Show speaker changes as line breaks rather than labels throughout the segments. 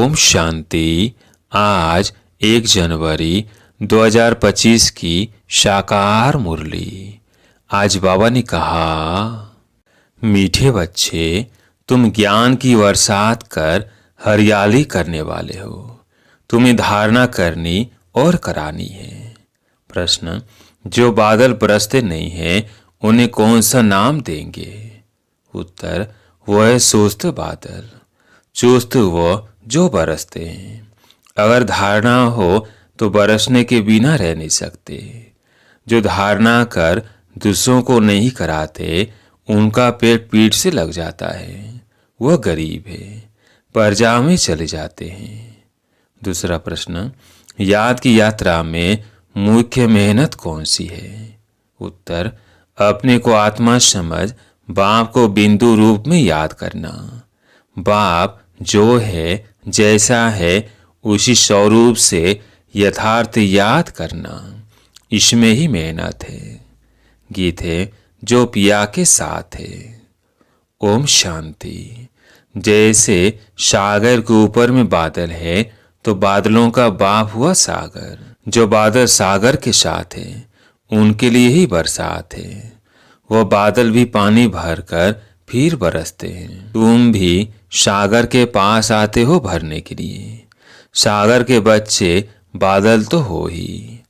ओम शांति। आज 1 जनवरी 2025 की शाकाहार मुरली। आज बाबा ने कहा, मीठे बच्चे, तुम ज्ञान की बरसात कर हरियाली करने वाले हो। तुम्हें धारणा करनी और करानी है। प्रश्न, जो बादल बरसते नहीं हैं उन्हें कौन सा नाम देंगे? उत्तर, वह सुस्त बादल, चुस्त वो जो बरसते हैं। अगर धारणा हो तो बरसने के बिना रह नहीं सकते। जो धारणा कर दूसरों को नहीं कराते उनका पेट पीठ से लग जाता है, वह गरीब है, परजा में चले जाते हैं। दूसरा प्रश्न, याद की यात्रा में मुख्य मेहनत कौन सी है? उत्तर, अपने को आत्मा समझ बाप को बिंदु रूप में याद करना। बाप जो है, जैसा है, उसी स्वरूप से यथार्थ याद करना, इसमें ही मेहनत है। गीत है, जो पिया के साथ है। ओम शांति। जैसे सागर के ऊपर में बादल है तो बादलों का बाप हुआ सागर। जो बादल सागर के साथ है उनके लिए ही बरसात है। वह बादल भी पानी भरकर फिर बरसते हैं। तुम भी सागर के पास आते हो भरने के लिए। सागर के बच्चे बादल तो हो ही,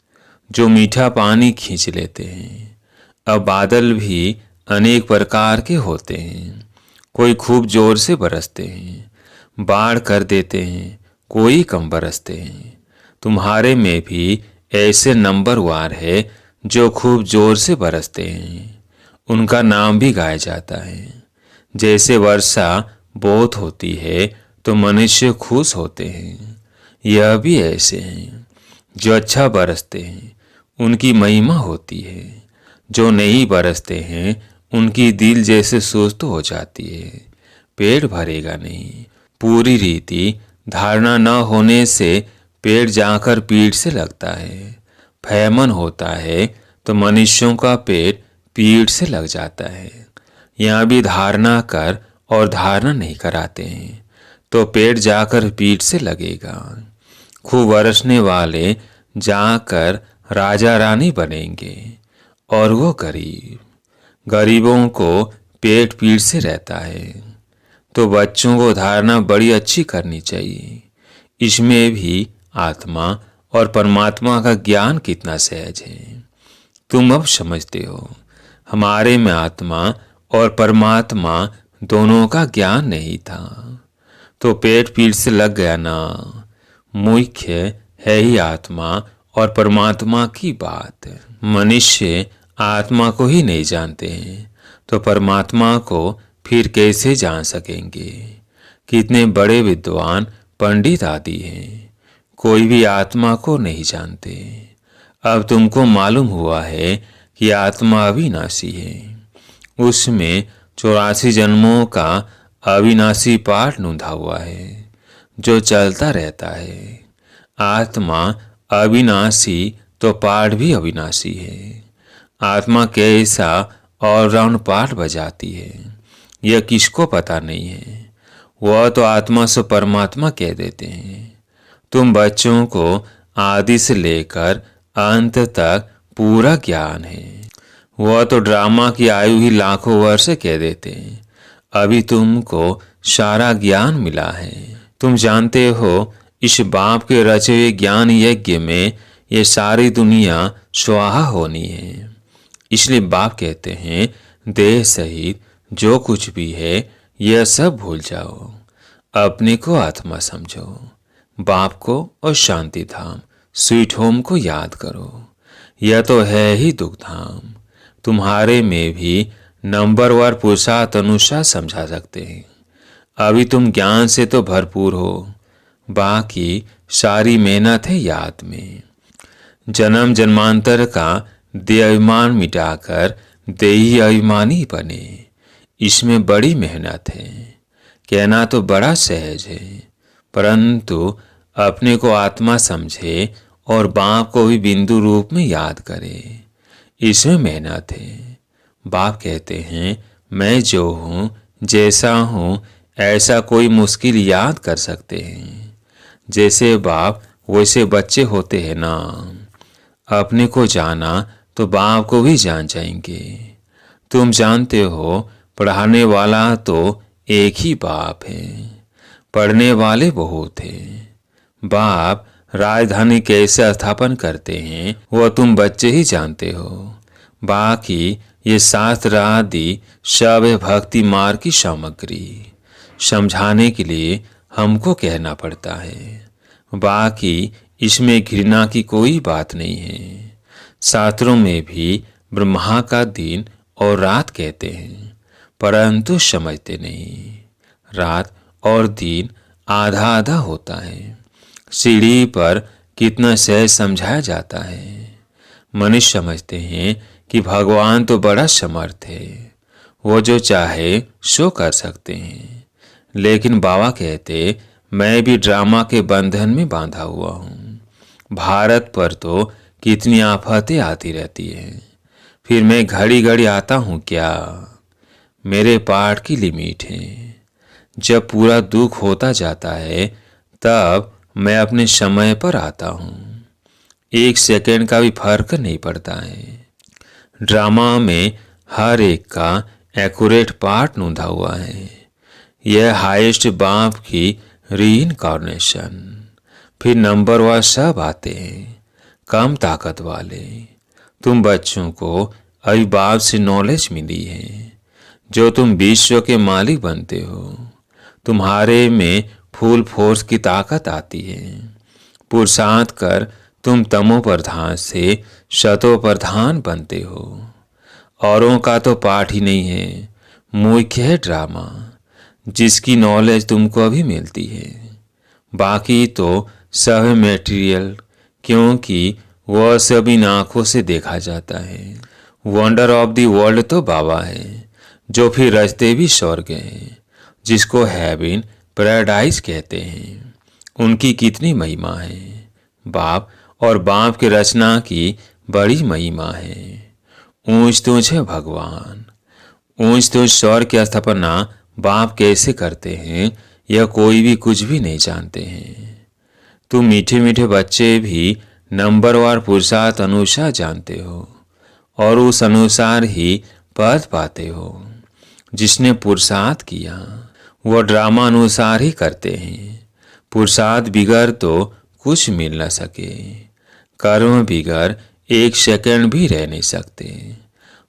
जो मीठा पानी खींच लेते हैं। अब बादल भी अनेक प्रकार के होते हैं। कोई खूब जोर से बरसते हैं, बाढ़ कर देते हैं, कोई कम बरसते हैं। तुम्हारे में भी ऐसे नंबरवार है जो खूब जोर से बरसते हैं। उनका नाम भी गाया जाता है। जैसे वर्षा बहुत होती है तो मनुष्य खुश होते हैं, यह भी ऐसे हैं। जो अच्छा बरसते हैं उनकी महिमा होती है। जो नहीं बरसते हैं उनकी दिल जैसे सुस्त हो जाती है, पेट भरेगा नहीं। पूरी रीति धारणा न होने से पेट जाकर पीठ से लगता है। फैमन होता है तो मनुष्यों का पेट पीठ से लग जाता है। यहाँ भी धारणा कर और धारणा नहीं कराते हैं तो पेट जाकर पीठ से लगेगा। खूब बरसने वाले जाकर राजा रानी बनेंगे और वो गरीब। गरीबों को पेट पीठ से रहता है तो बच्चों को धारणा बड़ी अच्छी करनी चाहिए। इसमें भी आत्मा और परमात्मा का ज्ञान कितना सहज है, तुम अब समझते हो। हमारे में आत्मा और परमात्मा दोनों का ज्ञान नहीं था तो पेट पीठ से लग गया ना। मुख्य है ही आत्मा और परमात्मा की बात। मनुष्य आत्मा को ही नहीं जानते हैं तो परमात्मा को फिर कैसे जान सकेंगे? कितने बड़े विद्वान पंडित आदि हैं, कोई भी आत्मा को नहीं जानते। अब तुमको मालूम हुआ है कि आत्मा अविनाशी है। उसमें 84 जन्मों का अविनाशी पाठ नूंधा हुआ है जो चलता रहता है। आत्मा अविनाशी तो पाठ भी अविनाशी है। आत्मा कैसा ऑलराउंड पाठ बजाती है यह किसको पता नहीं है। वह तो आत्मा से परमात्मा कह देते हैं। तुम बच्चों को आदि से लेकर अंत तक पूरा ज्ञान है। वह तो ड्रामा की आयु ही लाखों वर्ष कह देते हैं। अभी तुमको सारा ज्ञान मिला है। तुम जानते हो इस बाप के रचे हुए ज्ञान यज्ञ में ये सारी दुनिया स्वाहा होनी है। इसलिए बाप कहते हैं, देह सहित जो कुछ भी है यह सब भूल जाओ, अपने को आत्मा समझो। बाप को और शांति धाम स्वीट होम को याद करो। यह तो है ही दुख धाम। तुम्हारे में भी नंबरवार पुरुषार्थ अनुसार समझा सकते हैं। अभी तुम ज्ञान से तो भरपूर हो, बाकी सारी मेहनत है याद में। जन्म जन्मांतर का देह अभिमान मिटाकर देही अभिमानी बने, इसमें बड़ी मेहनत है। कहना तो बड़ा सहज है, परंतु अपने को आत्मा समझे और बाप को भी बिंदु रूप में याद करे, इसमें मेहनत है। बाप कहते हैं, मैं जो हूँ, जैसा हूँ, ऐसा कोई मुश्किल याद कर सकते हैं। जैसे बाप वैसे बच्चे होते हैं ना। अपने को जाना तो बाप को भी जान जाएंगे। तुम जानते हो पढ़ाने वाला तो एक ही बाप है, पढ़ने वाले बहुत हैं। बाप राजधानी कैसे स्थापन करते हैं वो तुम बच्चे ही जानते हो। बाकी ये शास्त्र आदि सब है भक्ति मार्ग की सामग्री। समझाने के लिए हमको कहना पड़ता है। बाकी इसमें घृणा की कोई बात नहीं है। शास्त्रों में भी ब्रह्मा का दिन और रात कहते हैं, परंतु समझते नहीं। रात और दिन आधा आधा होता है। सीढ़ी पर कितना सहज समझाया जाता है। मनुष्य समझते हैं कि भगवान तो बड़ा समर्थ है, वो जो चाहे सो कर सकते हैं। लेकिन बाबा कहते मैं भी ड्रामा के बंधन में बांधा हुआ हूँ। भारत पर तो कितनी आफतें आती रहती हैं, फिर मैं घड़ी घड़ी आता हूँ क्या? मेरे पाठ की लिमिट है। जब पूरा दुख होता जाता है तब मैं अपने समय पर आता हूँ। 1 सेकंड का भी फर्क नहीं पड़ता है। ड्रामा में हर एक का एक्यूरेट पार्ट नूंधा हुआ है। यह हाईएस्ट बाप की रीइंकार्नेशन। फिर नंबर वार सब आते हैं, कम ताकत वाले। तुम बच्चों को अभी बाप से नॉलेज मिली है, जो तुम विश्व के मालिक बनते हो। तुम्हारे में फुल फोर्स की ताकत आती है। पुरुषार्थ कर तुम तमो प्रधान से शतो प्रधान बनते हो। औरों का तो पाठ ही नहीं है, मुख्य है ड्रामा, जिसकी नॉलेज तुमको अभी मिलती है। बाकी तो सब है मटेरियल, क्योंकि वह सब इन आंखों से देखा जाता है। वंडर ऑफ द वर्ल्ड तो बाबा है, जो फिर रचते भी स्वर्ग हैं, जिसको हेवन पैराडाइज कहते हैं। उनकी कितनी महिमा है। बाप और बाप की रचना की बड़ी महिमा है। ऊंच तुझ है भगवान। ऊंच तुझ स्वर्ग की स्थापना बाप कैसे करते हैं यह कोई भी कुछ भी नहीं जानते हैं। तुम मीठे मीठे बच्चे भी नंबरवार पुरुषार्थ अनुसार जानते हो, और उस अनुसार ही पद पाते हो। जिसने पुरुषार्थ किया वह ड्रामा अनुसार ही करते हैं। पुरुषार्थ बिगर तो कुछ मिल न सके। कर्म बिगर 1 सेकंड भी रह नहीं सकते।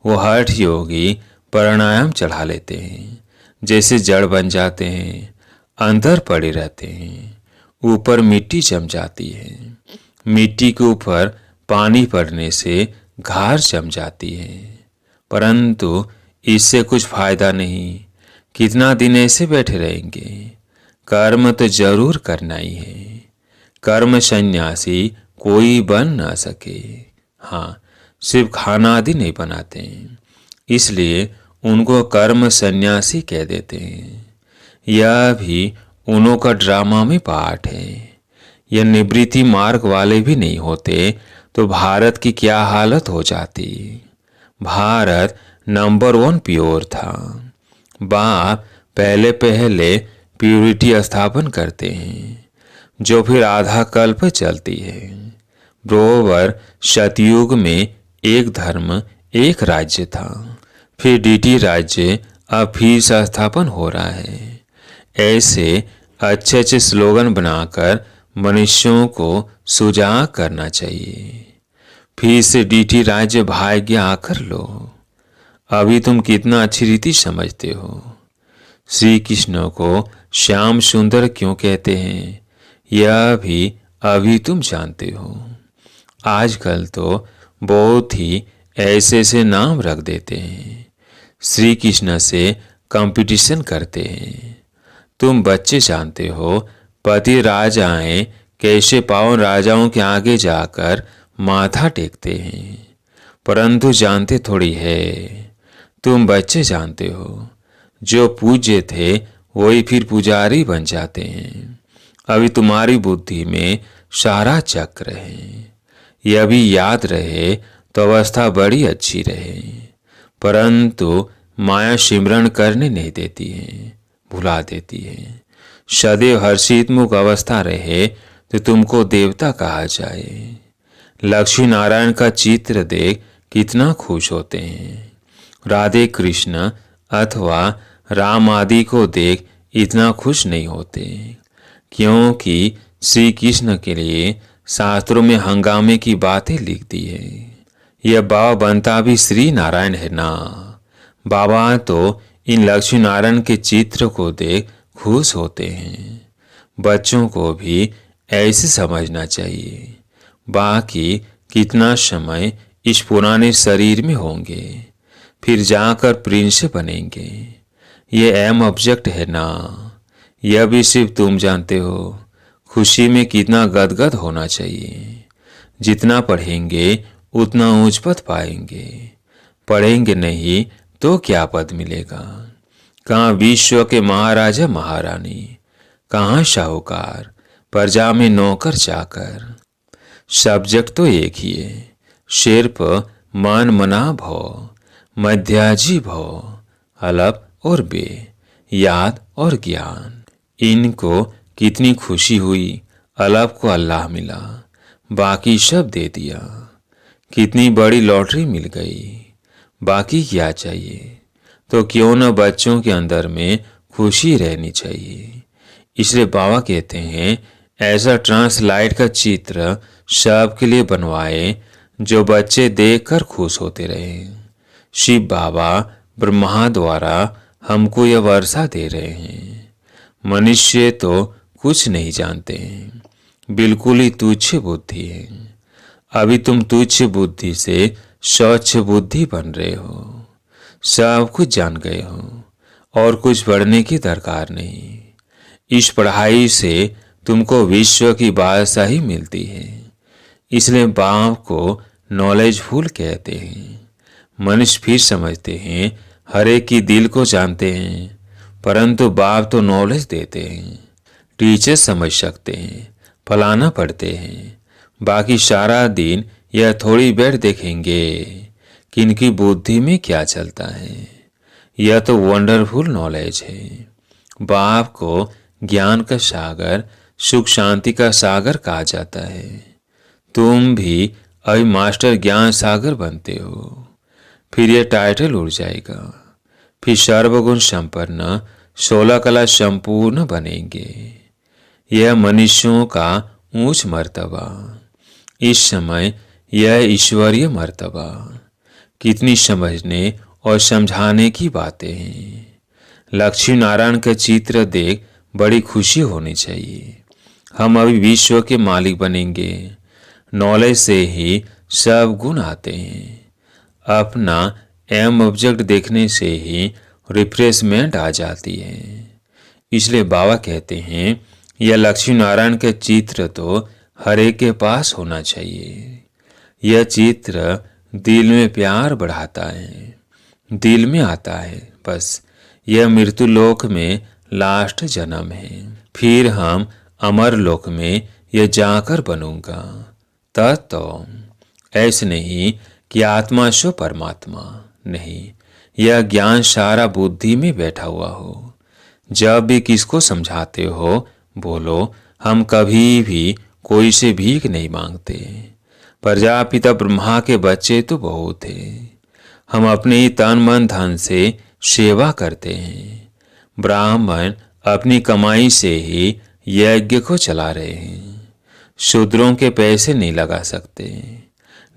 वो हठ योगी प्राणायाम चढ़ा लेते हैं, जैसे जड़ बन जाते हैं, अंदर पड़े रहते हैं। ऊपर मिट्टी जम जाती है। मिट्टी के ऊपर पानी पड़ने से घास जम जाती है, परंतु इससे कुछ फायदा नहीं। कितना दिन ऐसे बैठे रहेंगे? कर्म तो जरूर करना ही है। कर्म सन्यासी कोई बन ना सके। हाँ, सिर्फ खाना आदि नहीं बनाते हैं, इसलिए उनको कर्म सन्यासी कह देते हैं। यह भी उन्हों का ड्रामा में पार्ट है। यह निवृत्ति मार्ग वाले भी नहीं होते तो भारत की क्या हालत हो जाती। भारत नंबर 1 प्योर था। बाप पहले पहले प्यूरिटी स्थापन करते हैं, जो फिर आधा कल्प चलती है। बरोबर सतयुग में एक धर्म एक राज्य था, फिर डीटी राज्य अब फिर से स्थापन हो रहा है। ऐसे अच्छे अच्छे स्लोगन बनाकर मनुष्यों को सुजाग करना चाहिए। फिर से डीटी राज्य भाग्य आकर लो। अभी तुम कितना अच्छी रीति समझते हो। श्री कृष्ण को श्याम सुंदर क्यों कहते हैं यह भी अभी तुम जानते हो। आजकल तो बहुत ही ऐसे ऐसे नाम रख देते हैं, श्री कृष्ण से कंपटीशन करते हैं। तुम बच्चे जानते हो पति राजाएं कैसे पावन राजाओं के आगे जाकर माथा टेकते हैं, परंतु जानते थोड़ी है। तुम बच्चे जानते हो जो पूज्य थे वही फिर पुजारी बन जाते हैं। अभी तुम्हारी बुद्धि में सारा चक्र है। यह भी याद रहे तो अवस्था बड़ी अच्छी रहे, परंतु माया सिमरण करने नहीं देती है, भुला देती है। सदैव हर्षित मुख अवस्था रहे तो तुमको देवता कहा जाए। लक्ष्मी नारायण का चित्र देख कितना खुश होते हैं। राधे कृष्ण अथवा राम आदि को देख इतना खुश नहीं होते, क्योंकि श्री कृष्ण के लिए शास्त्रों में हंगामे की बातें लिख दी है। यह बाबा बनता भी श्री नारायण है ना। बाबा तो इन लक्ष्मी नारायण के चित्र को देख खुश होते हैं। बच्चों को भी ऐसे समझना चाहिए। बाकी कितना समय इस पुराने शरीर में होंगे, फिर जाकर प्रिंस बनेंगे। ये अहम ऑब्जेक्ट है ना। यह भी सिर्फ तुम जानते हो। खुशी में कितना गदगद होना चाहिए। जितना पढ़ेंगे उतना ऊंच पद पाएंगे। पढ़ेंगे नहीं तो क्या पद मिलेगा। कहाँ विश्व के महाराजा महारानी, कहाँ साहूकार, प्रजा में नौकर चाकर। सब्जेक्ट तो एक ही है, सिर्फ मन मना भव, मध्याजी भव, अलप और बे, याद और ज्ञान। इनको कितनी खुशी हुई। अलप को अल्लाह मिला, बाकी सब दे दिया। कितनी बड़ी लॉटरी मिल गई, बाकी क्या चाहिए। तो क्यों न बच्चों के अंदर में खुशी रहनी चाहिए। इसलिए बाबा कहते हैं ऐसा ट्रांसलाइट का चित्र सबके लिए बनवाए जो बच्चे देखकर खुश होते रहे। शिव बाबा ब्रह्मा द्वारा हमको यह वर्षा दे रहे हैं। मनुष्य तो कुछ नहीं जानते हैं, बिल्कुल ही तुच्छ बुद्धि है। अभी तुम तुच्छ बुद्धि से स्वच्छ बुद्धि बन रहे हो। सब कुछ जान गए हो और कुछ पढ़ने की दरकार नहीं। इस पढ़ाई से तुमको विश्व की बादशाही मिलती है। इसलिए बाप को नॉलेजफुल कहते हैं। मनुष्य फिर समझते हैं हर एक की दिल को जानते हैं, परंतु बाप तो नॉलेज देते हैं। टीचर समझ सकते हैं, फलाना पढ़ते हैं, बाकी सारा दिन यह थोड़ी बैठ देखेंगे कि इनकी बुद्धि में क्या चलता है। यह तो वंडरफुल नॉलेज है। बाप को ज्ञान का सागर, सुख शांति का सागर कहा जाता है। तुम भी अभी मास्टर ज्ञान सागर बनते हो। फिर यह टाइटल उड़ जाएगा। फिर सर्वगुण संपन्न 16 कला संपूर्ण बनेंगे। यह मनुष्यों का ऊंच मर्तबा। इस समय यह ईश्वरीय मर्तबा। कितनी समझने और समझाने की बातें हैं। लक्ष्मी नारायण का चित्र देख बड़ी खुशी होनी चाहिए। हम अभी विश्व के मालिक बनेंगे। नॉलेज से ही सब गुण आते हैं। अपना एम ऑब्जेक्ट देखने से ही रिफ्रेशमेंट आ जाती है। इसलिए बाबा कहते हैं यह लक्ष्मी नारायण का चित्र तो हर एक के पास होना चाहिए। यह चित्र दिल में प्यार बढ़ाता है, दिल में आता है। बस यह मृत्यु लोक में लास्ट जन्म है। फिर हम अमर लोक में यह जाकर बनूंगा। तो ऐसे नहीं कि आत्मा सो परमात्मा नहीं। यह ज्ञान सारा बुद्धि में बैठा हुआ हो। जब भी किसको समझाते हो बोलो हम कभी भी कोई से भीख नहीं मांगते। प्रजापिता ब्रह्मा के बच्चे तो बहुत हैं। हम अपने ही तन मन धन से सेवा करते हैं। ब्राह्मण अपनी कमाई से ही यज्ञ को चला रहे हैं। शूद्रों के पैसे नहीं लगा सकते।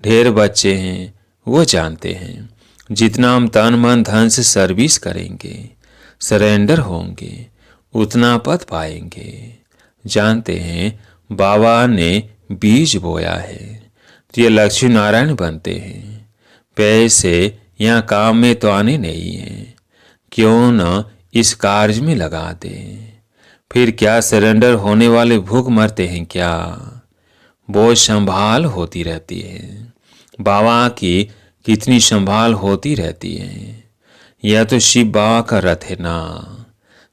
ढेर बच्चे हैं, वो जानते हैं जितना हम तन मन धन से सर्विस करेंगे, सरेंडर होंगे, उतना पद पाएंगे। जानते हैं बाबा ने बीज बोया है तो ये लक्ष्मी नारायण बनते हैं। पैसे यहाँ काम में तो आने नहीं है, क्यों न इस कार्य में लगा दे। फिर क्या सरेंडर होने वाले भूख मरते हैं क्या। वो संभाल होती रहती है। बाबा की कितनी संभाल होती रहती है। यह तो शिव बाबा का रथ है ना।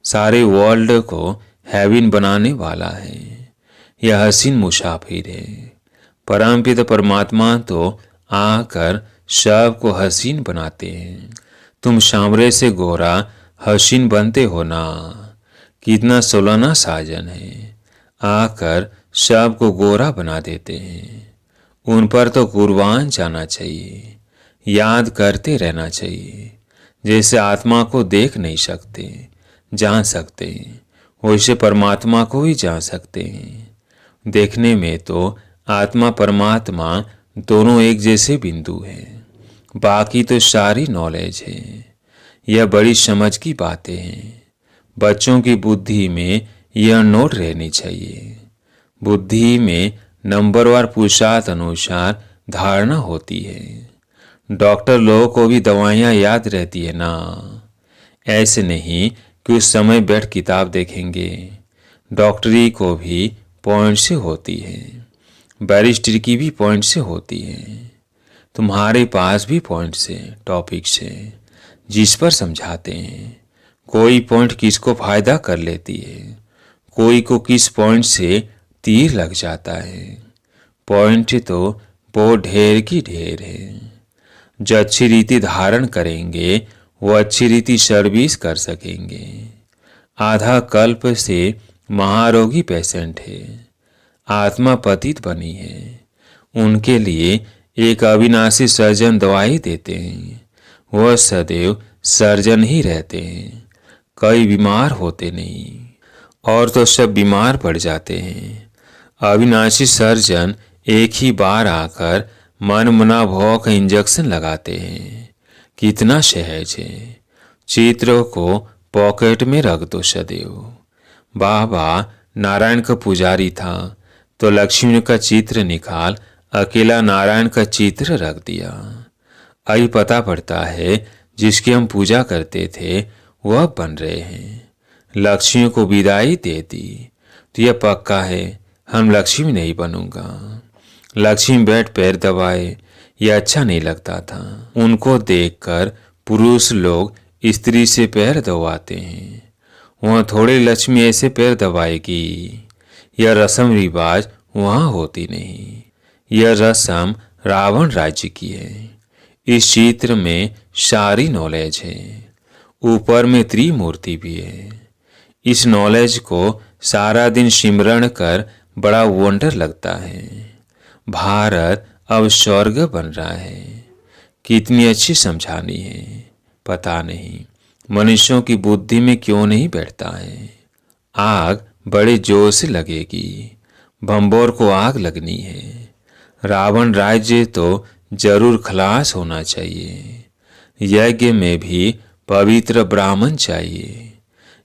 सारे वर्ल्ड को हेवन बनाने वाला है। यह हसीन मुसाफिर है। परमपिता परमात्मा तो आकर सबको हसीन बनाते हैं। तुम सांवरे से गोरा हसीन बनते हो ना। कितना सोलना साजन है। आकर सबको गोरा बना देते हैं। उन पर तो कुर्बान जाना चाहिए, याद करते रहना चाहिए। जैसे आत्मा को देख नहीं सकते, जान सकते हैं, वैसे परमात्मा को ही जान सकते हैं। देखने में तो आत्मा परमात्मा दोनों एक जैसे बिंदु हैं, बाकी तो सारी नॉलेज है। यह बड़ी समझ की बातें हैं। बच्चों की बुद्धि में यह नोट रहनी चाहिए। बुद्धि में नंबरवार पुरुषार्थ अनुसार धारणा होती है। डॉक्टर लोगों को भी दवाइयाँ याद रहती है ना, ऐसे नहीं कि उस समय बैठ किताब देखेंगे। डॉक्टरी को भी पॉइंट से होती है, बैरिस्टर की भी पॉइंट से होती है। तुम्हारे पास भी पॉइंट से, टॉपिक से, जिस पर समझाते हैं। कोई पॉइंट किसको फायदा कर लेती है, कोई को किस पॉइंट से तीर लग जाता है। पॉइंट तो बहुत ढेर की ढेर है। जो अच्छी रीति धारण करेंगे वो अच्छी रीति सर्विस कर सकेंगे। आधा कल्प से महारोगी पेशेंट है, आत्मा पतित बनी है, उनके लिए एक अविनाशी सर्जन दवाई देते हैं। वह सदैव सर्जन ही रहते हैं, कई बीमार होते नहीं। और तो सब बीमार पड़ जाते हैं। अविनाशी सर्जन एक ही बार आकर मन मना भौ का इंजेक्शन लगाते हैं। कितना सहज है। चित्र को पॉकेट में रख दो सदैव। बाबा नारायण का पुजारी था तो लक्ष्मी का चित्र निकाल अकेला नारायण का चित्र रख दिया। अभी पता पड़ता है जिसकी हम पूजा करते थे वह बन रहे हैं। लक्ष्मी को विदाई दे दी तो यह पक्का है हम लक्ष्मी नहीं बनूंगा। लक्ष्मी बैठ पैर दबाए यह अच्छा नहीं लगता था। उनको देखकर पुरुष लोग स्त्री से पैर दबाते हैं। वहाँ थोड़े लक्ष्मी ऐसे पैर दबाएगी। यह रस्म रिवाज वहाँ होती नहीं। यह रस्म रावण राज्य की है। इस चित्र में सारी नॉलेज है। ऊपर में त्रिमूर्ति भी है। इस नॉलेज को सारा दिन सिमरण कर बड़ा वंडर लगता है। भारत अब स्वर्ग बन रहा है। कितनी अच्छी समझानी है, पता नहीं मनुष्यों की बुद्धि में क्यों नहीं बैठता है। आग बड़े जोर से लगेगी, भंबोर को आग लगनी है। रावण राज्य तो जरूर खलास होना चाहिए। यज्ञ में भी पवित्र ब्राह्मण चाहिए।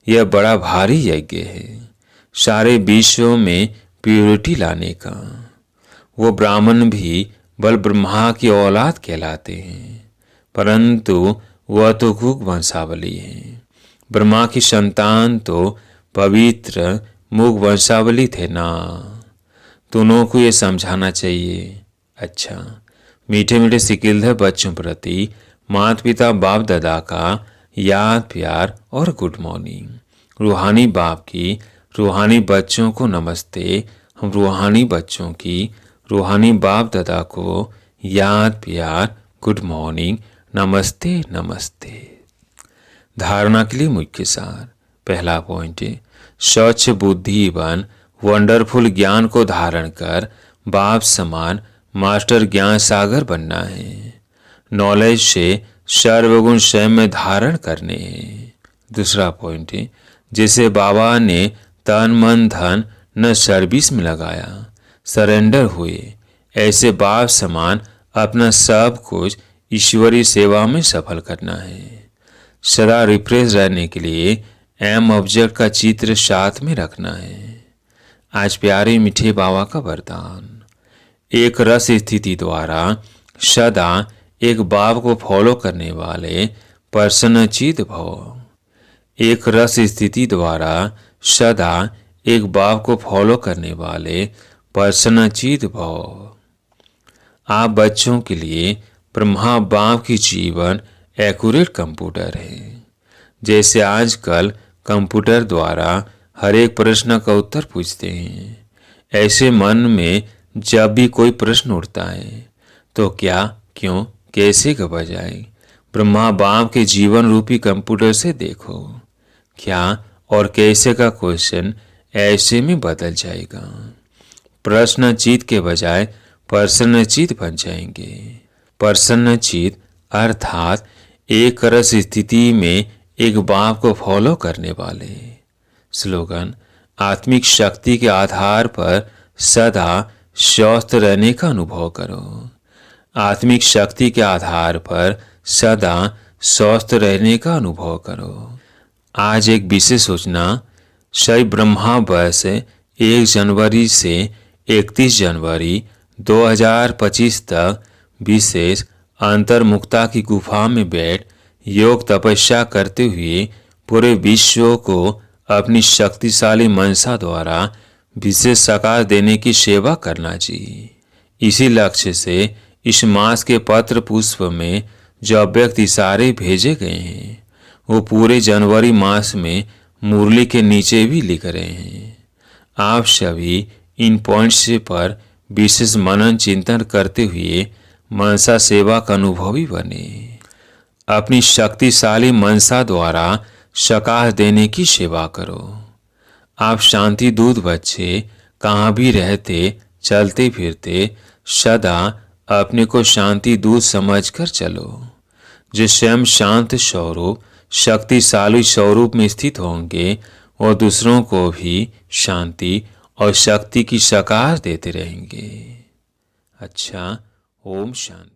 यह बड़ा भारी यज्ञ है, सारे विश्व में प्योरिटी लाने का। वो ब्राह्मण भी बल ब्रह्मा की औलाद कहलाते हैं, परंतु वह तो कुक वंशावली है। ब्रह्मा की संतान तो पवित्र मुख वंशावली थे ना। दोनों को ये समझाना चाहिए। अच्छा, मीठे मीठे सिकिलधर बच्चों प्रति माता पिता बाप दादा का याद प्यार और गुड मॉर्निंग। रूहानी बाप की रूहानी बच्चों को नमस्ते। हम रूहानी बच्चों की रूहानी बाप दादा को याद प्यार गुड मॉर्निंग, नमस्ते नमस्ते। धारणा के लिए मुख्य सार। पहला पॉइंट है, स्वच्छ बुद्धि बन वंडरफुल ज्ञान को धारण कर बाप समान मास्टर ज्ञान सागर बनना है। नॉलेज से सर्वगुण स्वयं में धारण करने हैं। दूसरा पॉइंट है, जैसे बाबा ने तन मन धन न सर्विस में लगाया, सरेंडर हुए, ऐसे बाप समान अपना सब कुछ ईश्वरीय सेवा में सफल करना है। सदा रिफ्रेश रहने के लिए एम ऑब्जेक्ट का चित्र साथ में रखना है। आज प्यारे मीठे बाबा का वरदान। एक रस स्थिति द्वारा सदा एक बाप को फॉलो करने वाले प्रसन्नचित भव। एक रस स्थिति द्वारा सदा एक बाप को फॉलो करने वाले प्रसन्नचित भव। आप बच्चों के लिए ब्रह्मा बाप की जीवन एक्यूरेट कंप्यूटर है। जैसे आजकल कंप्यूटर द्वारा हर एक प्रश्न का उत्तर पूछते हैं, ऐसे मन में जब भी कोई प्रश्न उठता है तो क्या, क्यों, कैसे का बजाय ब्रह्मा बाप के जीवन रूपी कंप्यूटर से देखो। क्या और कैसे का क्वेश्चन ऐसे में बदल जाएगा। प्रश्नचित के बजाय प्रसन्नचित बन जाएंगे। प्रसन्नचित अर्थात एक रस स्थिति में एक बाप को फॉलो करने वाले। स्लोगन: आत्मिक शक्ति के आधार पर सदा स्वस्थ रहने का अनुभव करो। आत्मिक शक्ति के आधार पर सदा स्वस्थ रहने का अनुभव करो। आज एक विशेष सूचना। शैव ब्रह्मा वर्ष 1 जनवरी से 31 जनवरी 2025 तक विशेष अंतर्मुक्ता की गुफा में बैठ योग तपस्या करते हुए पूरे विश्व को अपनी शक्तिशाली मनसा द्वारा विशेष साकार देने की सेवा करना चाहिए। इसी लक्ष्य से इस मास के पत्र पुष्प में जो अव्यक्त इशारे भेजे गए हैं वो पूरे जनवरी मास में मुरली के नीचे भी लिख रहे हैं। आप सभी इन पॉइंट्स पर विशेष मनन चिंतन करते हुए मनसा सेवा का अनुभवी बने। अपनी शक्तिशाली मनसा द्वारा सकाश देने की सेवा करो। आप शांति दूत बच्चे कहाँ भी रहते चलते फिरते सदा अपने को शांति दूत समझकर चलो। जो स्वयं शांत स्वरूप शक्तिशाली स्वरूप में स्थित होंगे और दूसरों को भी शांति और शक्ति की सकाश देते रहेंगे। अच्छा, ओम शांति।